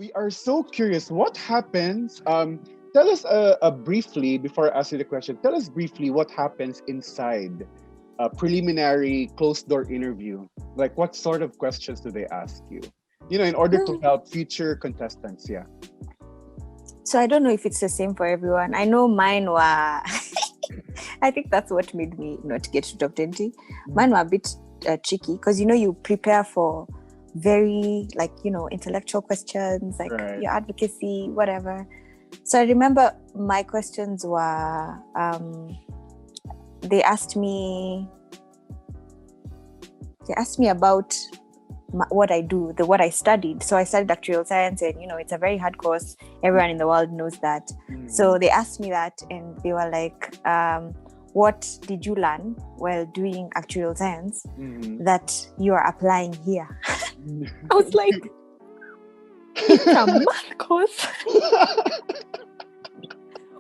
We are so curious. What happens? Tell us briefly before I ask you the question. Tell us briefly what happens inside a preliminary closed door interview. Like, what sort of questions do they ask you? In order to help future contestants. Yeah. So I don't know if it's the same for everyone. I know mine were. I think that's what made me not get to top 20. Mine were a bit tricky because you prepare for very intellectual questions, like your advocacy, whatever. So I remember my questions were they asked me about what I do, what I studied. So I studied actuarial science, and it's a very hard course. Everyone in the world knows that. So they asked me that, and they were like, what did you learn while doing actuarial science that you are applying here? I was like, it's a math course.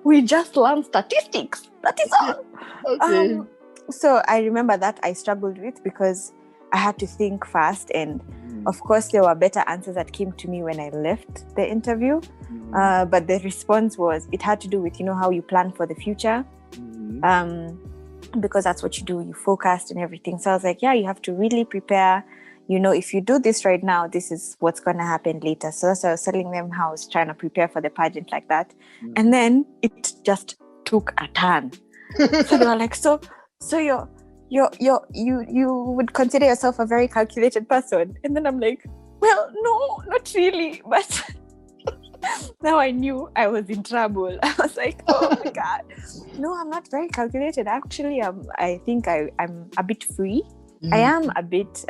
We just learn statistics. That is all. Okay. So I remember that I struggled with because I had to think fast, and of course there were better answers that came to me when I left the interview. But the response was, it had to do with how you plan for the future, because that's what you do. You forecast and everything. So I was like, yeah, you have to really prepare. If you do this right now, this is what's going to happen later. So I was telling them how I was trying to prepare for the pageant like that. And then it just took a turn. So they were like, so you would consider yourself a very calculated person? And then I'm like, well, no, not really. But now I knew I was in trouble. I was like, oh my God. No, I'm not very calculated. Actually, I think I'm a bit free. I am a bit,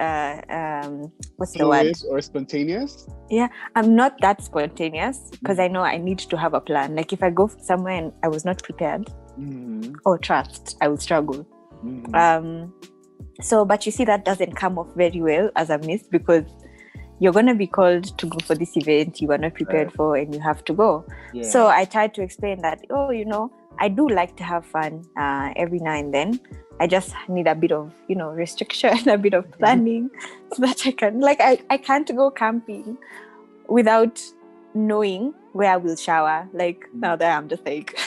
what's the word? Or spontaneous? Yeah, I'm not that spontaneous because I know I need to have a plan. Like if I go somewhere and I was not prepared or trust, I will struggle. But you see, that doesn't come off very well as a miss because you're going to be called to go for this event you were not prepared for, and you have to go. Yeah. So I tried to explain that, I do like to have fun every now and then. I just need a bit of, restriction, a bit of planning so that I can, I can't go camping without knowing where I will shower. Now that I'm just like,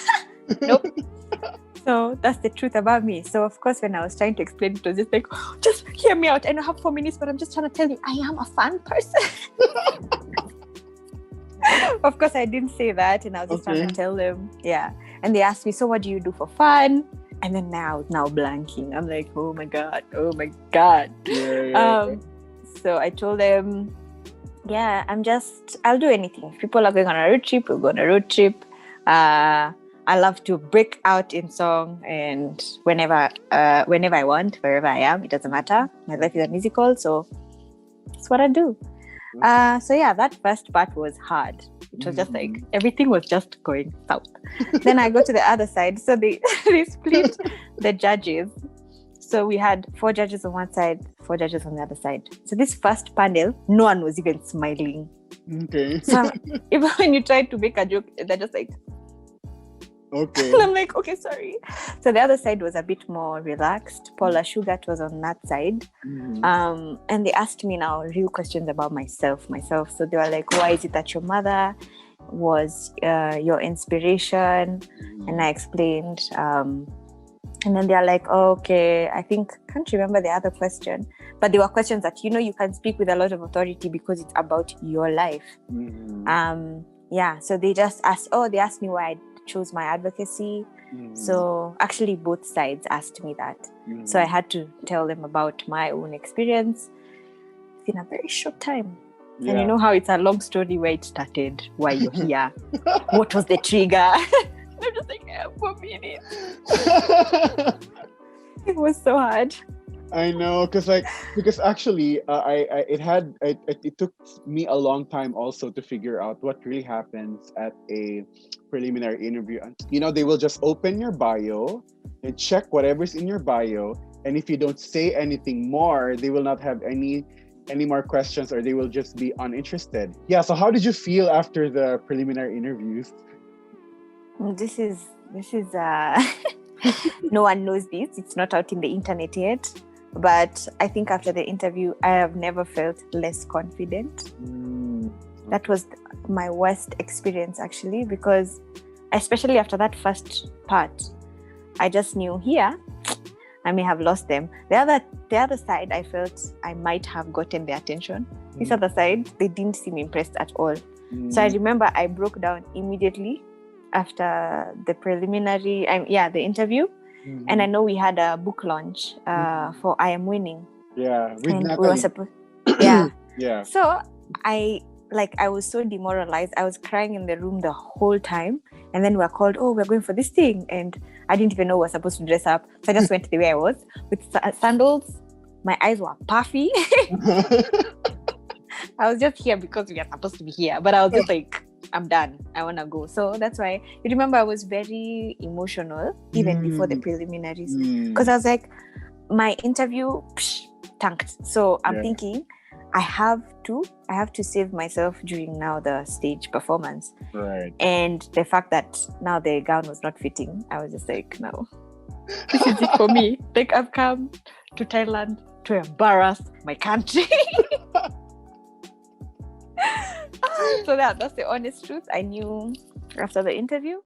nope. So that's the truth about me. So of course, when I was trying to explain, it was just like, just hear me out. I don't have 4 minutes, but I'm just trying to tell you, I am a fun person. Of course, I didn't say that. And I was just trying to tell them, yeah. And they asked me, so what do you do for fun? And then now blanking. I'm like, oh my God. Yeah. So I told them, yeah, I'll do anything. If people are going on a road trip, we'll go on a road trip. I love to break out in song, and whenever I want, wherever I am, it doesn't matter. My life is a musical, so that's what I do. So yeah, that first part was hard. It was just like everything was just going south. Then I go to the other side. So they split the judges. So we had 4 judges on one side, 4 judges on the other side. So this first panel, no one was even smiling. Okay. So even when you try to make a joke, they're just like, okay. And I'm like, okay, sorry. So the other side was a bit more relaxed. Paula Sugat was on that side. And they asked me now real questions about myself. So they were like, why is it that your mother was your inspiration? And I explained. And then they're like, oh, okay, can't remember the other question. But there were questions that, you can speak with a lot of authority because it's about your life. So they just asked me why I chose my advocacy. So actually both sides asked me that. So I had to tell them about my own experience in a very short time. Yeah. And you know how it's a long story where it started, why you're here, what was the trigger. I'm just like, 4 minutes. It was so hard. I know, because actually, it took me a long time also to figure out what really happens at a preliminary interview. They will just open your bio and check whatever's in your bio, and if you don't say anything more, they will not have any more questions, or they will just be uninterested. Yeah. So how did you feel after the preliminary interviews? This is no one knows this. It's not out in the internet yet. But I think after the interview, I have never felt less confident. That was my worst experience, actually, because especially after that first part, I just knew here I may have lost them. The other side, I felt I might have gotten their attention. This other side, they didn't seem impressed at all. So I remember I broke down immediately after the preliminary, the interview. And I know we had a book launch for I Am Winning. Yeah, with and Natalie. we were supposed. Yeah. Yeah. So I was so demoralized. I was crying in the room the whole time. And then we were called, we're going for this thing. And I didn't even know we were supposed to dress up. So I just went the way I was with sandals. My eyes were puffy. I was just here because we are supposed to be here. But I was just like, I'm done. I want to go. So that's why, you remember, I was very emotional even before the preliminaries. Because I was like, my interview tanked. So I'm thinking, I have to save myself during now the stage performance. Right. And the fact that now the gown was not fitting, I was just like, no, this is it for me. Like, I've come to Thailand to embarrass my country. So that's the honest truth. I knew after the interview.